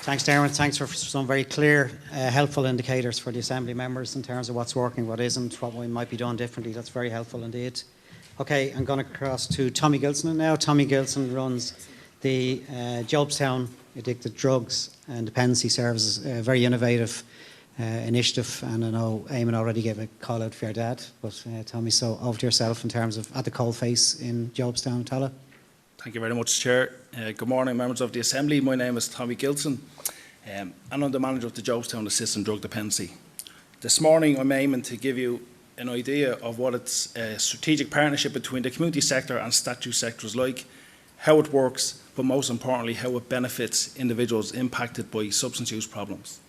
Thanks, Dermot. Thanks for some very clear, helpful indicators for the Assembly members in terms of what's working, what isn't, what we might be done differently. That's very helpful indeed. Okay, I'm going to cross to Tommy Gilson now. Tommy Gilson runs the Jobstown Addicted Drugs and Dependency Services, a very innovative initiative, and I know Eamon already gave a call out for your dad, but Tommy, so over to yourself in terms of at the coalface in Jobstown, Tala. Thank you very much, Chair. Good morning, members of the Assembly. My name is Tommy Gilson, and I'm the manager of the Jobstown Assistant Drug Dependency. This morning, I'm aiming to give you an idea of what its strategic partnership between the community sector and statute sector is like, how it works, but most importantly, how it benefits individuals impacted by substance use problems.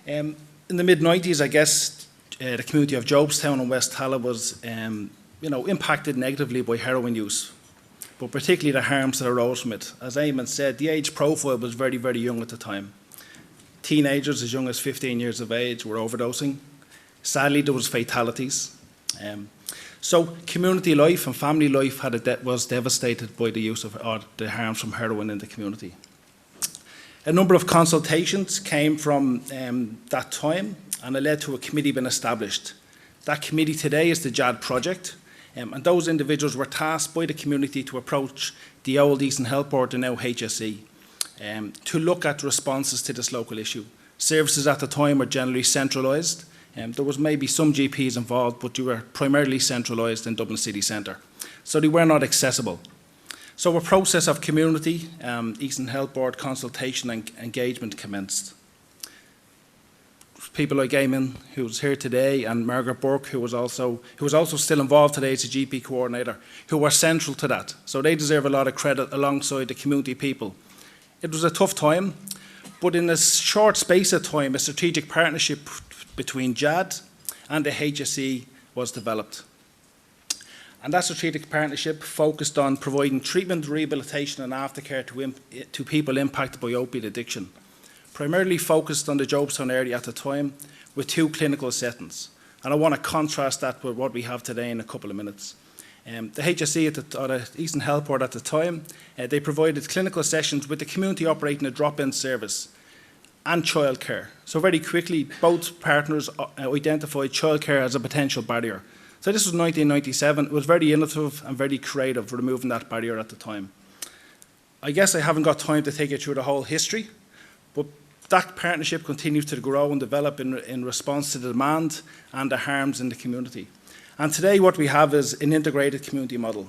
In the mid-90s, I guess, the community of Jobstown and West Tala was impacted negatively by heroin use, but particularly the harms that arose from it. As Eamon said, the age profile was very, very young at the time. Teenagers as young as 15 years of age were overdosing. Sadly, there was fatalities. So community life and family life was devastated by the use of the harms from heroin in the community. A number of consultations came from that time, and it led to a committee being established. That committee today is the JADD project, and those individuals were tasked by the community to approach the old Eastern Health Board, the now HSE, to look at responses to this local issue. Services at the time were generally centralised. There was maybe some GPs involved, but they were primarily centralised in Dublin city centre, so they were not accessible. So a process of community, Eastern Health Board consultation and engagement commenced. People like Eamon, who's here today, and Margaret Burke, who was also still involved today as a GP coordinator, who were central to that. So they deserve a lot of credit alongside the community people. It was a tough time, but in a short space of time, a strategic partnership between JADD and the HSE was developed. And that strategic partnership focused on providing treatment, rehabilitation and aftercare to people impacted by opiate addiction, primarily focused on the Jobstown area at the time with 2 clinical settings. And I want to contrast that with what we have today in a couple of minutes. The HSE, or the Eastern Health Board at the time, they provided clinical sessions with the community operating a drop-in service and childcare. So very quickly, both partners identified childcare as a potential barrier. So this was 1997. It was very innovative and very creative, removing that barrier at the time. I guess I haven't got time to take you through the whole history, but that partnership continues to grow and develop in response to the demand and the harms in the community. And today what we have is an integrated community model.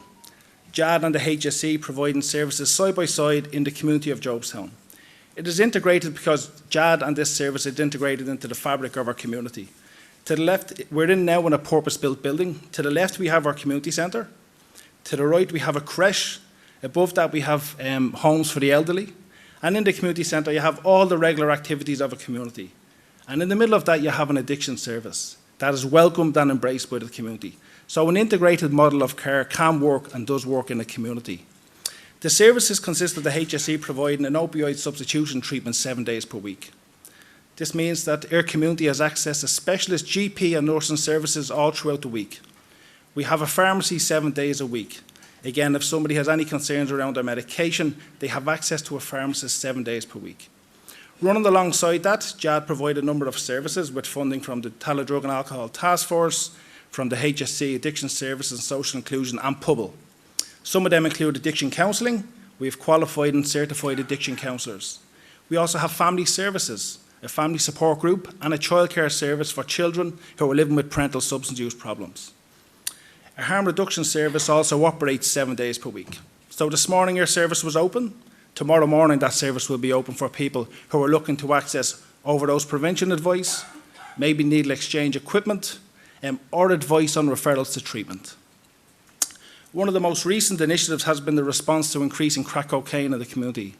JADD and the HSE providing services side by side in the community of Jobstown. It is integrated because JADD and this service is integrated into the fabric of our community. To the left, we're now in a purpose-built building. To the left, we have our community centre. To the right, we have a creche. Above that, we have homes for the elderly. And in the community centre, you have all the regular activities of a community. And in the middle of that, you have an addiction service that is welcomed and embraced by the community. So an integrated model of care can work and does work in a community. The services consist of the HSE providing an opioid substitution treatment 7 days per week. This means that our community has access to specialist GP and nursing services all throughout the week. We have a pharmacy 7 days a week. Again, if somebody has any concerns around their medication, they have access to a pharmacist 7 days per week. Running alongside that, JADD provide a number of services with funding from the Tala Drug and Alcohol Task Force, from the HSE Addiction Services and Social Inclusion, and PUBL. Some of them include addiction counselling. We have qualified and certified addiction counsellors. We also have family services, a family support group and a childcare service for children who are living with parental substance use problems. A harm reduction service also operates 7 days per week. So this morning our service was open. Tomorrow morning that service will be open for people who are looking to access overdose prevention advice, maybe needle exchange equipment, or advice on referrals to treatment. One of the most recent initiatives has been the response to increasing crack cocaine in the community.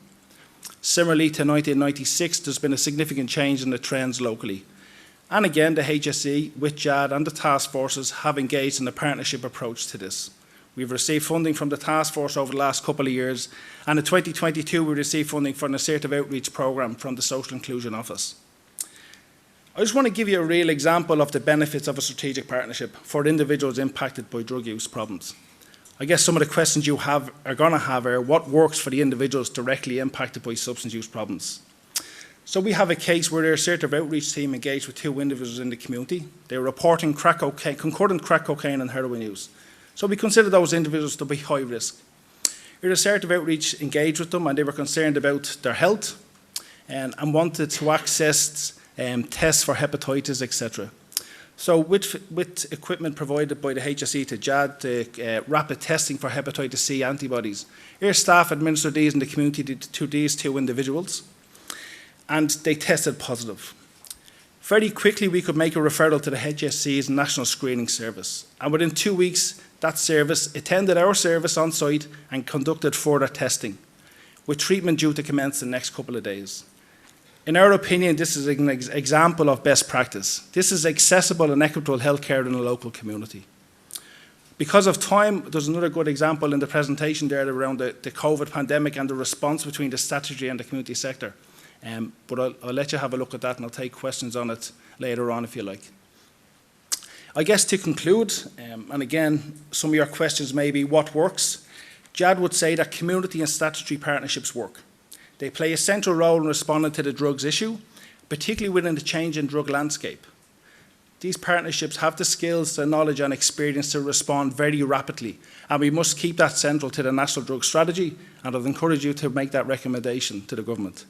Similarly to 1996, there's been a significant change in the trends locally. And again, the HSE, with JADD and the task forces have engaged in a partnership approach to this. We've received funding from the task force over the last couple of years, and in 2022 we received funding for an assertive outreach programme from the Social Inclusion Office. I just want to give you a real example of the benefits of a strategic partnership for individuals impacted by drug use problems. I guess some of the questions you are going to have are what works for the individuals directly impacted by substance use problems. So we have a case where their assertive outreach team engaged with 2 individuals in the community. They were reporting concurrent crack cocaine and heroin use. So we consider those individuals to be high risk. Our assertive outreach engaged with them and they were concerned about their health and wanted to access tests for hepatitis, etc. So with equipment provided by the HSE to JADD, rapid testing for hepatitis C antibodies, our staff administered these in the community to these 2 individuals, and they tested positive. Very quickly, we could make a referral to the HSE's National Screening Service, and within 2 weeks, that service attended our service on site and conducted further testing, with treatment due to commence the next couple of days. In our opinion, this is an example of best practice. This is accessible and equitable healthcare in a local community. Because of time, there's another good example in the presentation there around the COVID pandemic and the response between the statutory and the community sector. But I'll let you have a look at that and I'll take questions on it later on if you like. I guess to conclude, and again, some of your questions may be what works. JADD would say that community and statutory partnerships work. They play a central role in responding to the drugs issue, particularly within the change in drug landscape. These partnerships have the skills, the knowledge and experience to respond very rapidly, and we must keep that central to the National Drug Strategy, and I'd encourage you to make that recommendation to the government.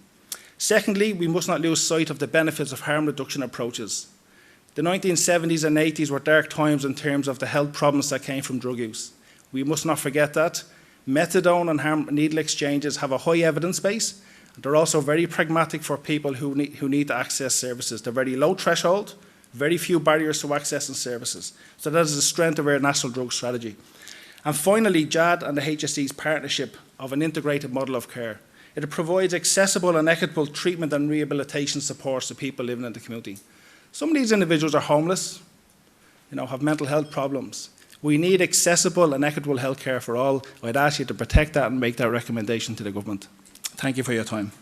Secondly, we must not lose sight of the benefits of harm reduction approaches. The 1970s and 80s were dark times in terms of the health problems that came from drug use. We must not forget that. Methadone and needle exchanges have a high evidence base. They're also very pragmatic for people who need to access services. They're very low threshold, very few barriers to accessing services. So that is the strength of our National Drug Strategy. And finally, JADD and the HSE's partnership of an integrated model of care. It provides accessible and equitable treatment and rehabilitation supports to people living in the community. Some of these individuals are homeless, have mental health problems. We need accessible and equitable healthcare for all. I'd ask you to protect that and make that recommendation to the government. Thank you for your time.